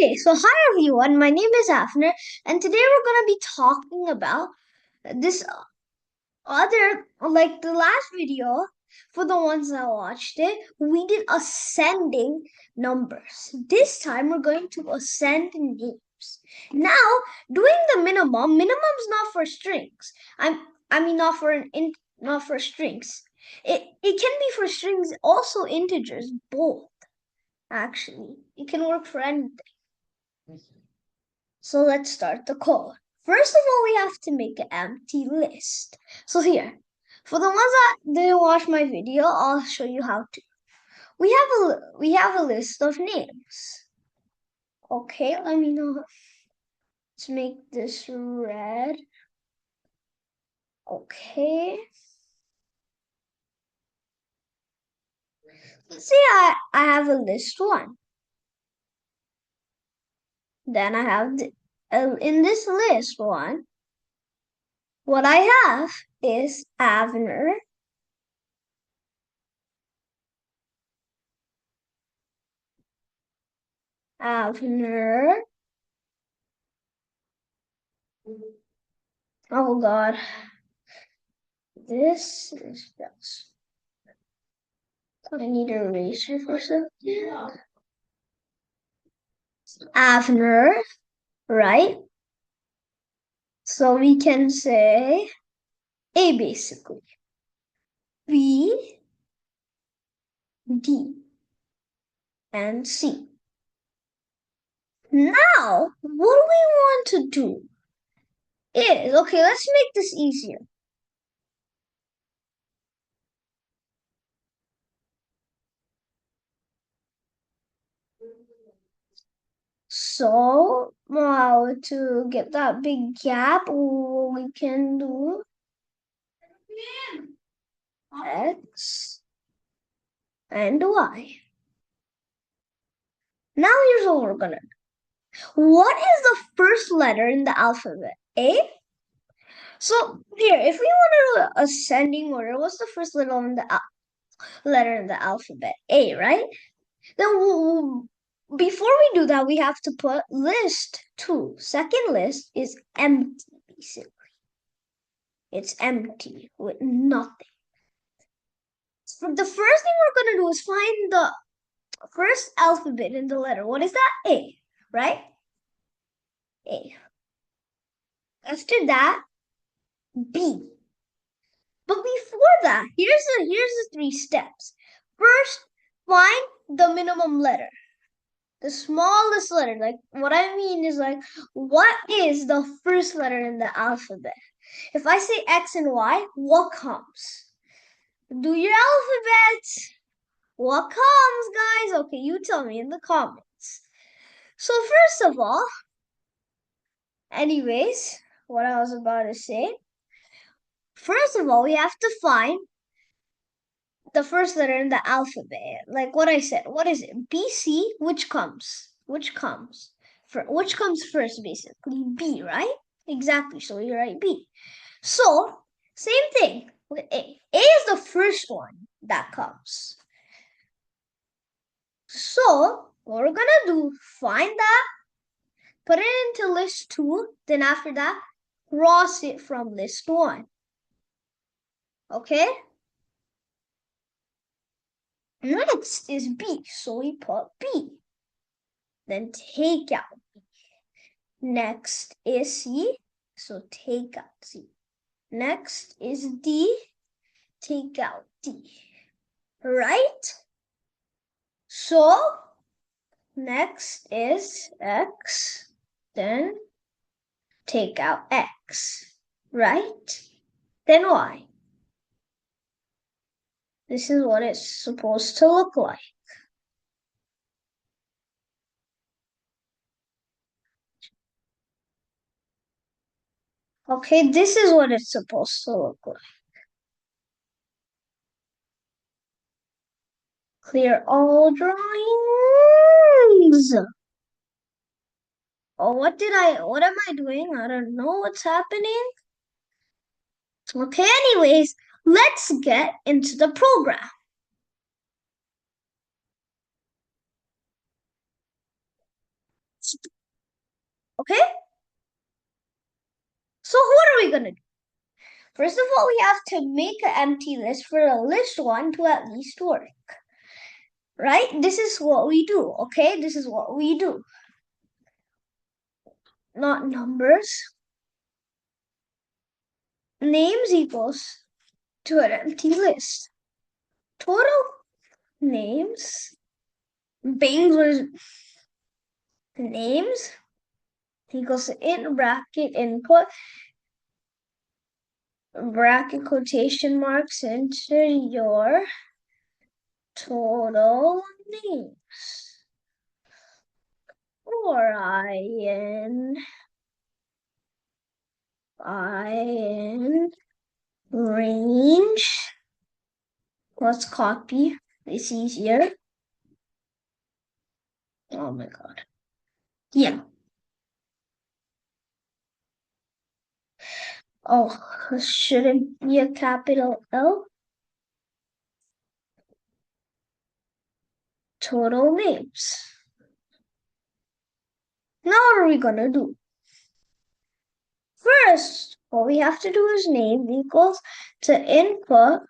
Okay, so hi everyone, my name is Afner, and today we're going to be talking about this like the last video. For the ones that watched it, we did ascending numbers. This time we're going to ascend names. Now, doing the minimum's not for strings. I mean not for strings. It can be for strings, also integers, both actually. It can work for anything. So let's start the code. First of all, we have to make an empty list. So here, for the ones that didn't watch my video, I'll show you how to. We have a list of names. Okay, let me know. Let's make this red. Okay. Let's see, I have a list one. Then I have in this list one, what I have is Avner, Avner. Oh God. This is just. I need a eraser for something. Avner, right? So we can say A basically. B, D, and C. Now, what we want to do is, okay, let's make this easier. So, now to get that big gap, what we can do X and Y. Now here's what we're gonna do. What is the first letter in the alphabet? A? So here, if we want to do ascending order, what's the first letter in the alphabet? A, right? Then before we do that, we have to put list two. Second list is empty, basically. It's empty with nothing. So the first thing we're gonna do is find the first alphabet in the letter. What is that? A, right? A. After that, B. But before that, here's the three steps. First, find the minimum letter, the smallest letter. Like what I mean is like, what is the first letter in the alphabet? If I say X and Y, what comes? Do your alphabet. What comes, guys? Okay, you tell me in the comments. So first of all, anyways, what I was about to say. First of all, we have to find the first letter in the alphabet. Like what I said. What is it? BC, which comes? Which comes? Which comes first, basically? B, right? Exactly. So you write B. So, same thing with A. A is the first one that comes. So, what we're gonna do, find that, put it into list 2, then after that, cross it from list 1. Okay? Next is B, so we put B. Then take out B. Next is C, so take out C. Next is D, take out D. Right? So, next is X, then take out X. Right? Then Y. This is what it's supposed to look like. Okay, this is what it's supposed to look like. Clear all drawings. Oh, what am I doing? I don't know what's happening. Okay, anyways, let's get into the program. Okay? So what are we gonna do? First of all, we have to make an empty list for the list one to at least work. Right? This is what we do, okay? This is what we do. Not numbers. Names equals to an empty list. Total names. Bangs was names equals in bracket input bracket quotation marks enter your total names. Or in range. Let's copy. It's easier. Oh my god. Yeah. Oh, shouldn't be a capital L. Total names. Now what are we gonna do? First, what we have to do is name equals to input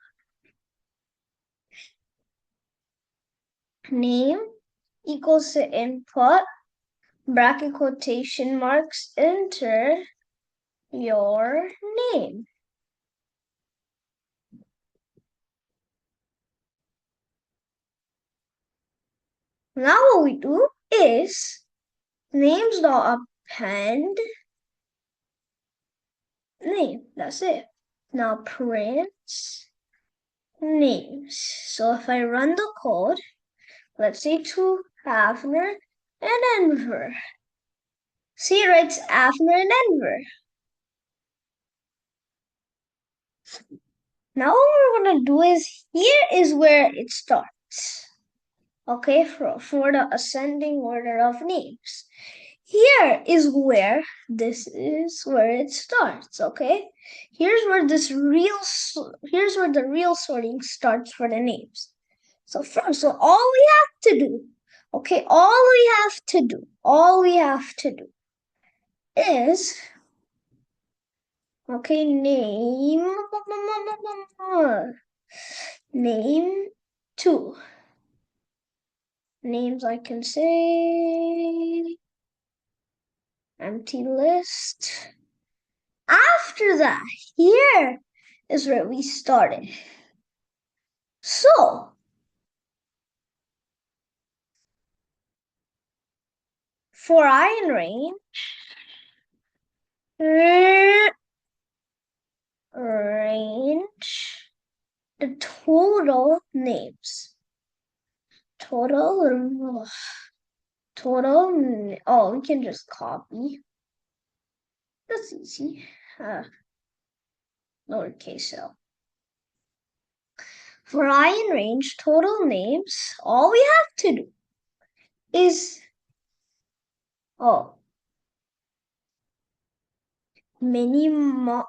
name equals to input bracket quotation marks enter your name. Now what we do is names dot append name. That's it. Now print names. So if I run the code, let's say to Avner and Enver. See, it writes Avner and Enver. Now what we're gonna do is here is where it starts. Okay, for the ascending order of names. Here is where this is where it starts, okay? Here's where here's where the real sorting starts for the names. So first, so all we have to do, okay, all we have to do is okay, name two. Names I can say empty list. After that, here is where we started. So, for I in range, the total names. Total, oh, we can just copy. That's easy. Lowercase l. For I in range, total names, all we have to do is, minimum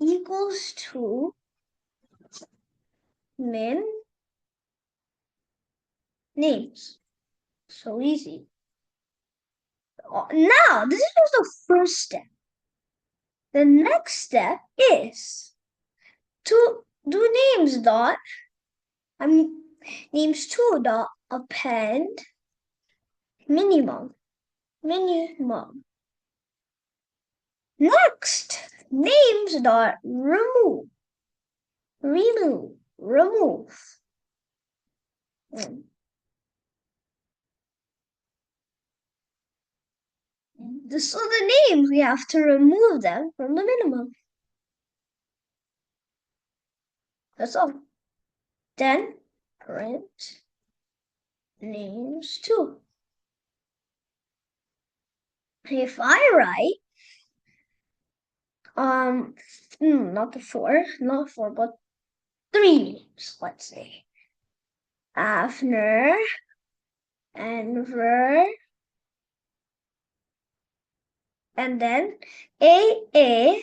equals to min names. So easy. Now, this is just the first step. The next step is to do names two dot append minimum. Next, names dot remove. So the names, we have to remove them from the minimum. That's all. Then print names two. If I write, not four, but three names, let's say. Afner, Enver, and then A,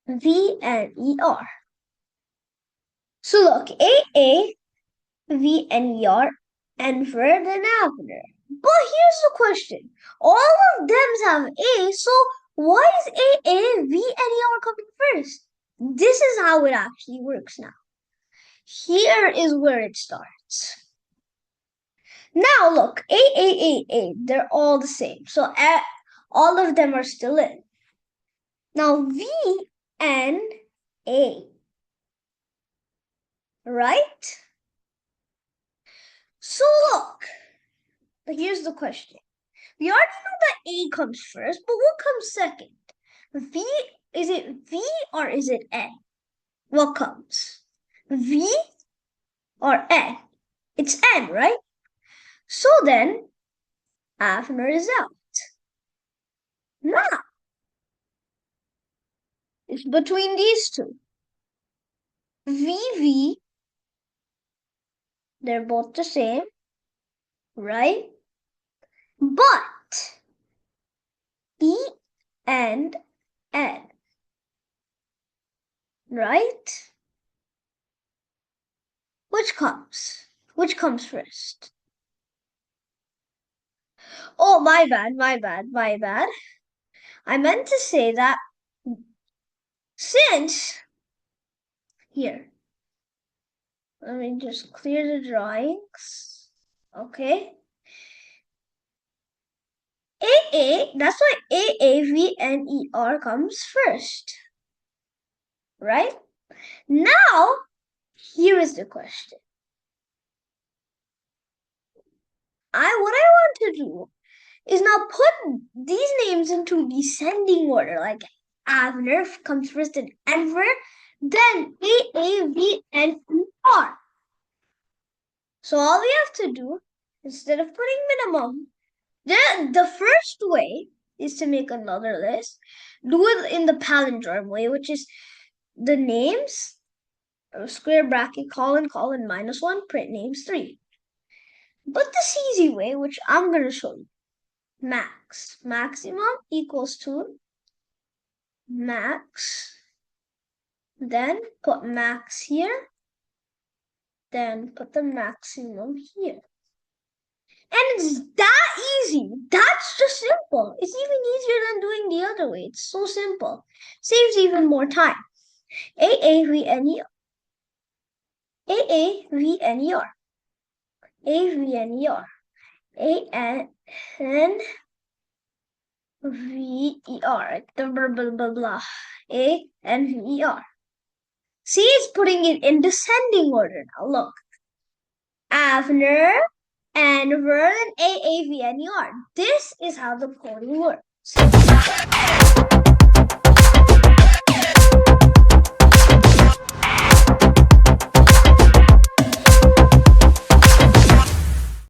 V, and ER. So look, A, V, and ER, Enver, then Avner. But here's the question. All of them have A, so why is A, V, and ER coming first? This is how it actually works now. Here is where it starts. Now look, A, they're all the same. So all of them are still in. Now V and A, right? So look, here's the question. We already know that A comes first, but what comes second? Is it V or is it N? What comes? V or N? It's N, right? So then, Avner is out. Now, it's between these two. VV, they're both the same, right? But E and N, right? Which comes? Which comes first? Oh, my bad. I meant to say that since, here, let me just clear the drawings. Okay. That's why AAVNER comes first. Right? Now, here is the question. What I want to do is now put these names into descending order, like Avner comes first and Enver, then AAVNER. So all we have to do, instead of putting minimum, the first way is to make another list. Do it in the palindrome way, which is the names, square bracket, colon, -1, print names 3. But this easy way, which I'm going to show you, maximum equals to max, then put max here, then put the maximum here. And it's that easy. That's just simple. It's even easier than doing the other way. It's so simple. Saves even more time. AAVNER. AAVNER. AVNER. ANVER. Blah, blah, blah, blah. ANVER. See, it's putting it in descending order now. Look. Avner, Enver, and AAVNER. This is how the coding works.